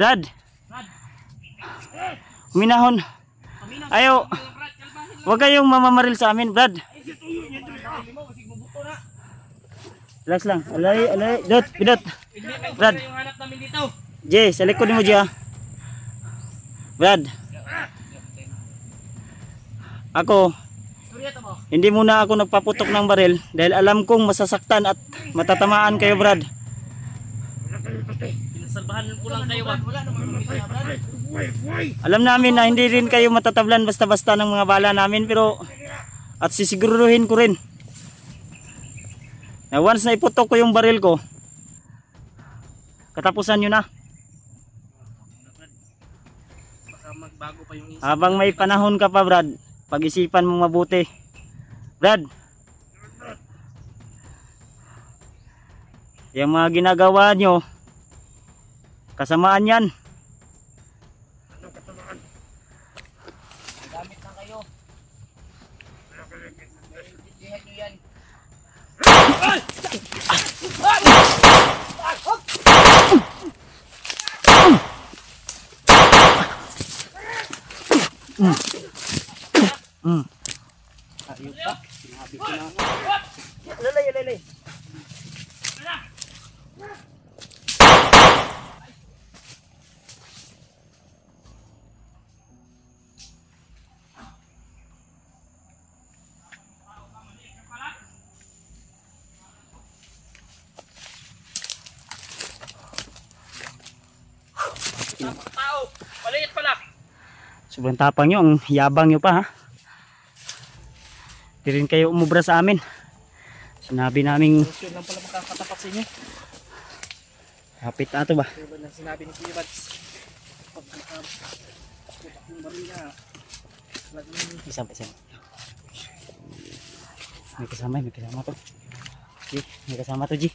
Brad. Minahon. Ayaw. Huwag kayong mamamaril sa amin, Brad. Relax lang. Alay. Dot, pidot. Brad. Jay, sa likod mo, Jay. Brad. Ako, hindi muna ako nagpaputok ng baril dahil alam kong masasaktan at matatamaan kayo, Brad. Salbahan ko lang kayo. Alam namin na hindi rin kayo matatablan basta-basta ng mga bala namin, pero at sisiguruhin ko rin na once na iputok ko yung baril ko, katapusan nyo na. Baka magbago pa yung isip. Habang may panahon ka pa, Brad, pag-isipan mong mabuti. Brad, yung mga ginagawa nyo, kasamaan yan. Anong kasamaan? Gamit lang kayo. Naiintindihan nyo yan. Ayun pa, sinabi ko na. Lalay. Tao, maliit pala. Sobrang tapang nyo, ang yabang nyo pa, ha. Di rin kayo umubra sa amin. Sinabi naming Yun lang pala makakatapat sa inyo. hapit na ito ba. Kaya ba na sinabi ni Kuya Bats? Pag nakaputak ng baril na, Isa. May kasama to. G, may kasama to, G.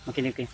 Makinig kayo.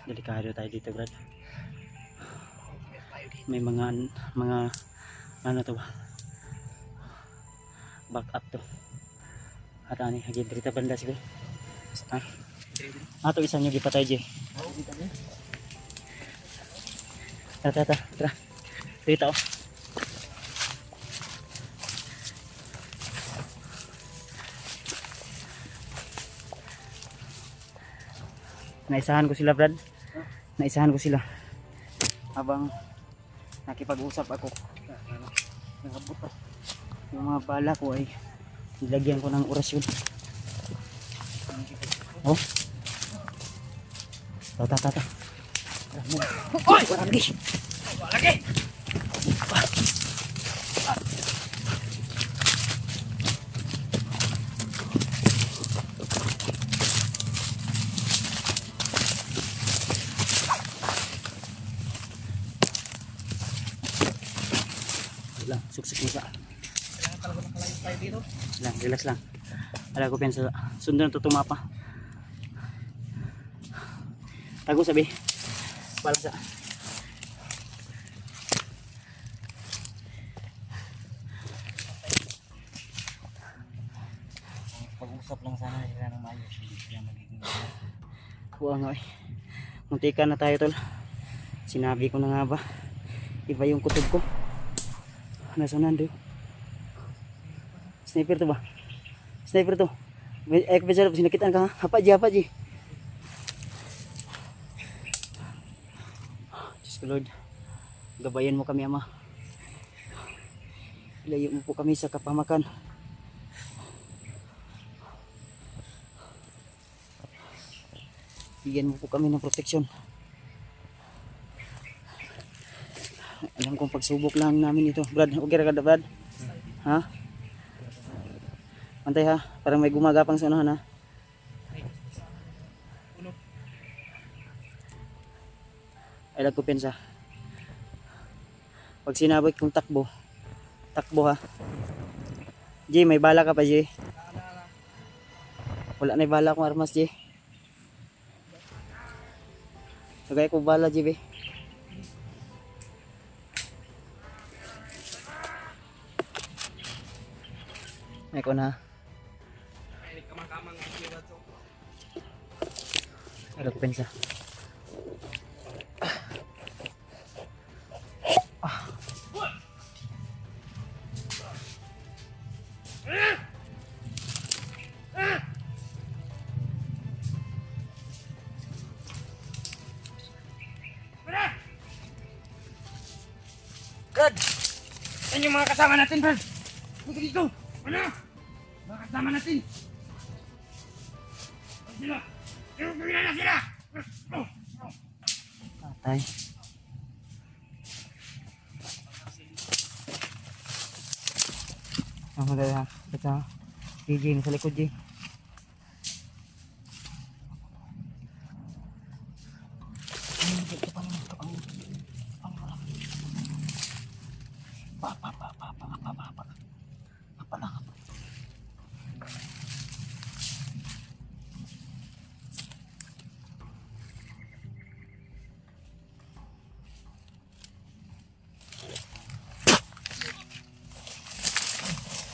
Delikado tayo dito, Brad. May mga ano to ba? Back up to. At ani hagid dito banda siguro. Ha? Ato isa nyo gipatay, Jay. Tara. Dito. Naisahan ko sila, Brad. Naisahan ko sila. Habang nakipag-usap ako. Nakabuto. Yung mga bala ko ay nilagyan ko ng orasyon. Oh. Tata. Hoy! Lagi. Lagi! Lang, suksik mo sa. Kailangan talaga makalayo tayo dito. Lang, relax lang. Ala ko pensa sundan to tumapa. Tago sabi. Balang sa. Pag-usap lang sana sila ng maayos. Hindi sila magiging Kuha nga eh. Muntikan na tayo, tol. Sinabi ko na nga ba. Iba yung kutob ko. Nasa nando. Sniper to ba? Sniper to. Ay kapag sinakitan ka ha. Hapa ji. Diyos ko Lord. Gabayan mo kami, Ama. Ilayo mo po kami sa kapamakan. Bigyan mo po kami ng proteksyon. Alam kong pagsubok lang namin ito. Brad, okay ra ka, Brad? Ha? Antay ha, parang may gumagapang sa unahan, ha. Ay lag ko pensa. Pag sinabot kong takbo ha. G, may bala ka pa, G? Wala na bala akong armas, G. Sagay ko bala, G, be. Eko na. Ay, kamang-kamang ikiwa to. Ada pensa. Brad! Yan yung mga kasama natin, Brad! Huwag dito! Ano? Mga kasama natin! Ano sila? Yung na sila! Patay. Ang dala. Ito. JJ, nasa likod, J.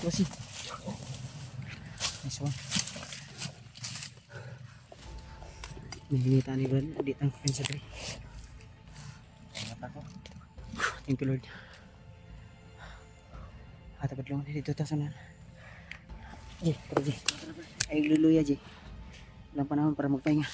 Masih. Nice one. Nilita ni Brad. Di tang pensa dre. Thank you Lord. Tapat lang dito ta sanan. Ji, tara Ji. Ay luluya Ji. Walang panahon para magpahinga.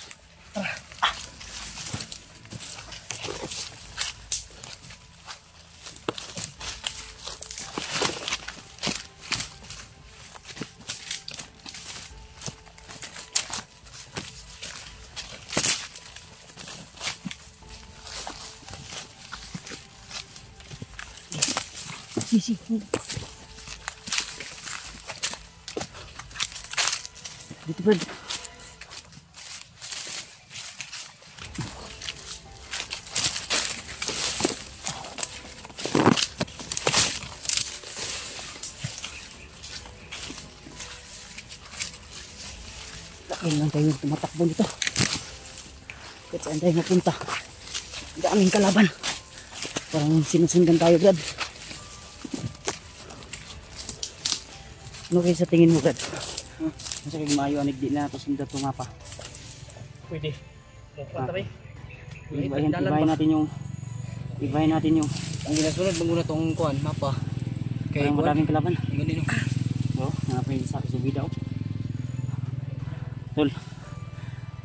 Si. Dito Brad. Laki lang tayo tumatakbo dito. Kahit saan tayo napunta. Daming kalaban. Parang sinusundan tayo Brad. Ano kayo sa tingin mo Brad? Masa kayo maayo anig di na pasundan ito nga pa. Pwede. Punta ba? Ibahin natin yung Ang ginasunod muna tong kuan mapa. Kay parang madaming kalaban. Ganun Oo, nakapay sa video. Tol,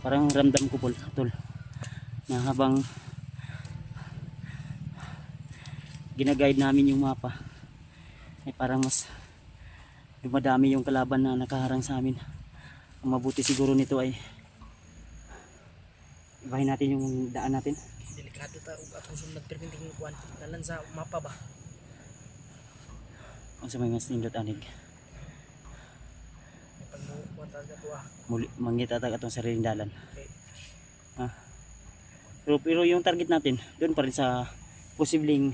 parang ramdam ko tol na habang ginaguide namin yung mapa ay parang mas dumadami yung kalaban na nakaharang sa amin. Ang mabuti siguro nito ay ibahin natin yung daan natin. Delikado ta ug atong sunod perminting kuan dalan sa mapa ba. Ang sa mga nindot anig. Pagbuwan ta sa tuwa. Muli mangitatag atong sariling dalan. Okay. Pero yung target natin doon pa rin sa posibleng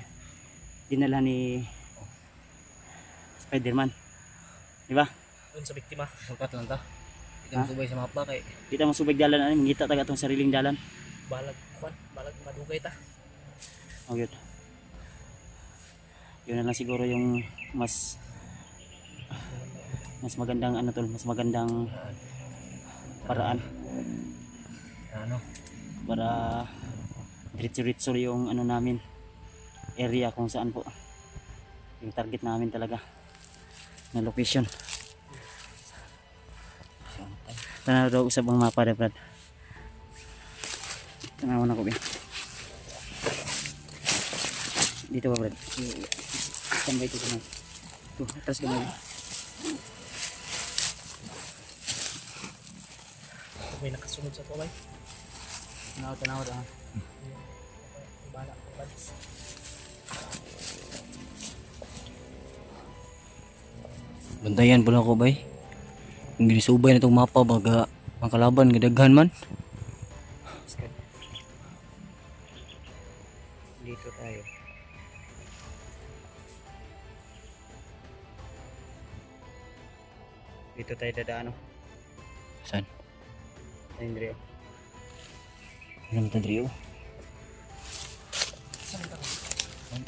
dinala ni Spider-Man. Di ba? Doon sa biktima. Sulkat lang ta. Kita mo subay sa mapa kay Kita mo subig dalan ani mangita tag atong sariling dalan. balag kuan, balag madugay ta. Oh, good. Yun na lang siguro yung mas magandang ano tol, mas magandang paraan Ano? para diretso-diretso yung ano namin area kung saan po yung target namin talaga na location. Tanaw daw usab ang mapa na Brad. Tanaw na ko ba. Dito ba Brad? Tambay ito na. Ito, atas ka na. May nakasunod sa tuway. Tanaw daw. Bala ko pads. Bantayan pala ko bay. Kung ginisubay na itong mapa baga ang kalaban gadaghan man. Dito tayo. Dito tayo dadaan. Saan? Ayun Drio. Ano mo Drio?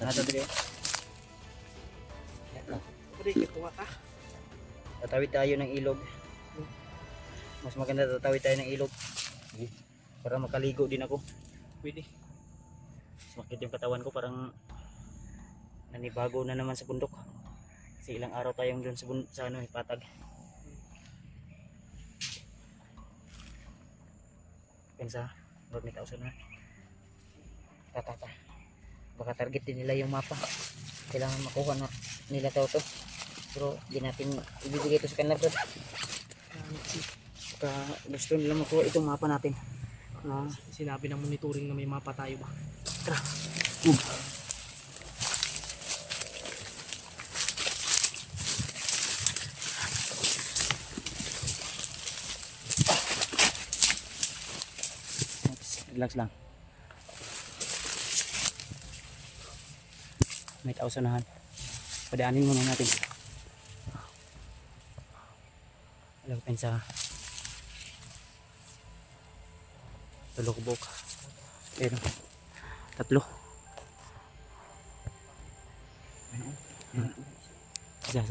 Nata Drio. Pwede ka tuwa ka. Tatawid tayo ng ilog. Mas maganda tatawid tayo ng ilog. Para makaligo din ako. Pwede. Sumakit yung katawan ko, parang nanibago na naman sa bundok. Kasi ilang araw tayong doon sa ano, Patag. Pensa, road may tausan na. Tata. Baka target din nila yung mapa. Kailangan makuha na nila to. Pero di natin ibibigay ito sa kanila, bro. Baka gusto nila makuha itong mapa natin. Sinabi ng monitoring na may mapa tayo ba? Tara. Relax lang. May tausunahan. Padaanin muna natin. Alam ko pensa. Tulog-bok. Pero 3.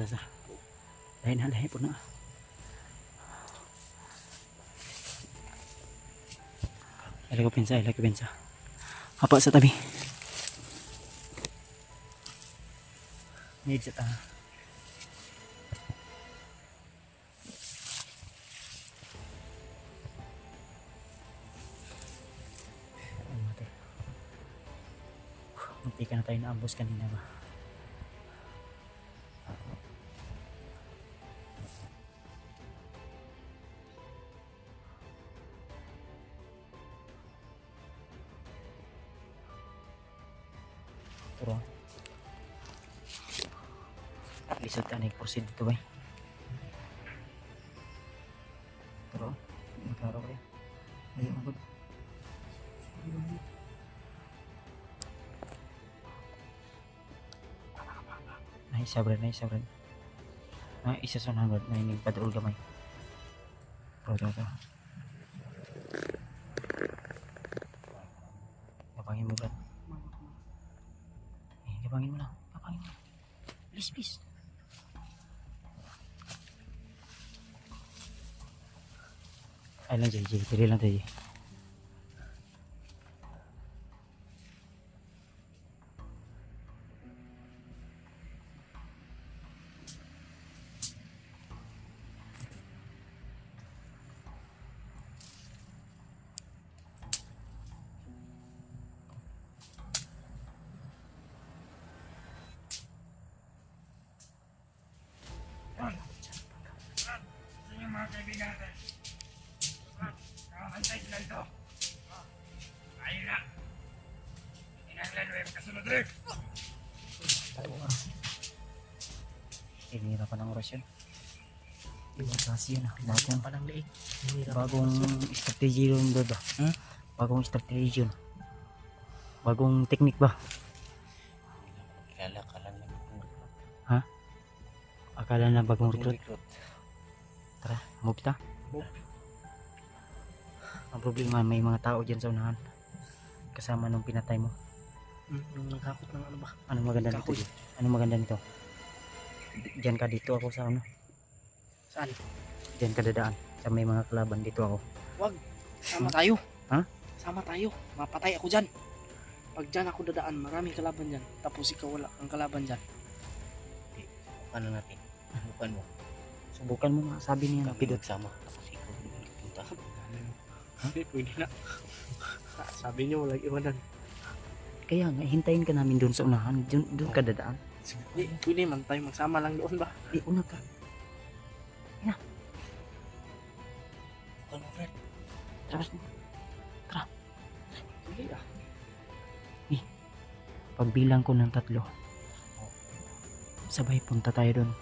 Sa. Lahin po na. Alam ko pensa. Hapa sa tabi. Need sa taha. Munti ka na tayo naambos kanina ba? Turo. Lisod ka na i-proceed dito ba? Turo. Maklaro kayo. Ayaw magod. Naisa brad. Isa sa 100 na inig padaul gamay. Turo. Kapangin mo brad. Kapangin mo lang. Please. Ay lang Jay. Pili lang tayo. Sa inyo mga kaibigan natin. Nakakantay sila ito. Ayun na. Inanglan mo yung kasunod rin. Hinira pa ng orasyon. Ibang klase yun. Pa ng liig. Bagong strategy yun ba? Bagong strategy yun. Bagong technique ba? Kilala ka lang naman. Akala na bagong recruit. Tara, move ta. Ang problema, may mga tao dyan sa unahan. Kasama nung pinatay mo. Yung nagkakot ng ano ba? Anong maganda nito? Kahoy. Anong maganda nito? Diyan ka, dito ako sa ano. Saan? Diyan ka dadaan. Sa may mga kalaban, dito ako. Wag. Sama tayo. Ha? Sama tayo. Mapatay ako dyan. Pag dyan ako dadaan, maraming kalaban dyan. Tapos ikaw wala kang kalaban dyan. Ano natin? Bukan mo. Subukan mo nga, sabi niya. Kami nagsama. Tapos ikaw punta. Hindi, pwede na. Sabi niyo, walang iwanan. Kaya nga, hintayin ka namin doon sa unahan. Doon ka dadaan. Hindi, pwede man tayo magsama lang doon ba? Di, una ka. Bukan mo, Fred. Tapos, Sige ah. pagbilang ko ng 3, sabay punta tayo doon.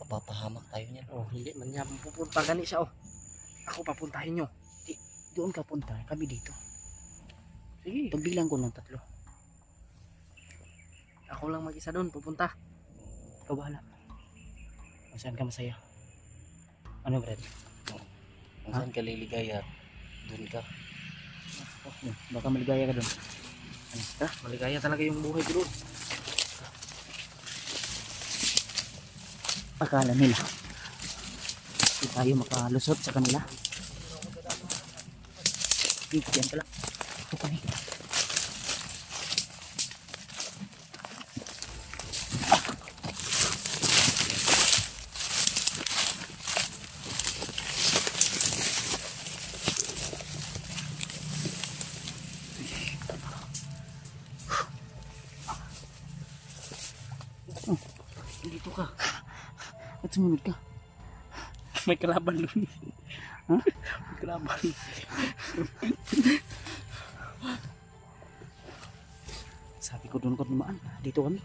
Papahamak tayo niyan. Oh, hindi man niya pupunta gani siya oh. Ako papuntahin nyo. Doon ka punta, kami dito. Sige. Pagbilang ko ng 3. Ako lang mag-isa doon, pupunta. Ikaw bahala. Kung saan ka masaya. Ano, Brad? Kung saan ka liligaya, dun ka. Baka maligaya ka doon. Maligaya talaga yung buhay ko doon. Akala nila hindi tayo makalusot sa kanila. Diyan ka lang. Ito kami. Dito ka. At sumunod ka. May kalaban dun. Ha? May kalaban. Sabi ko doon ko dumaan. Dito kami.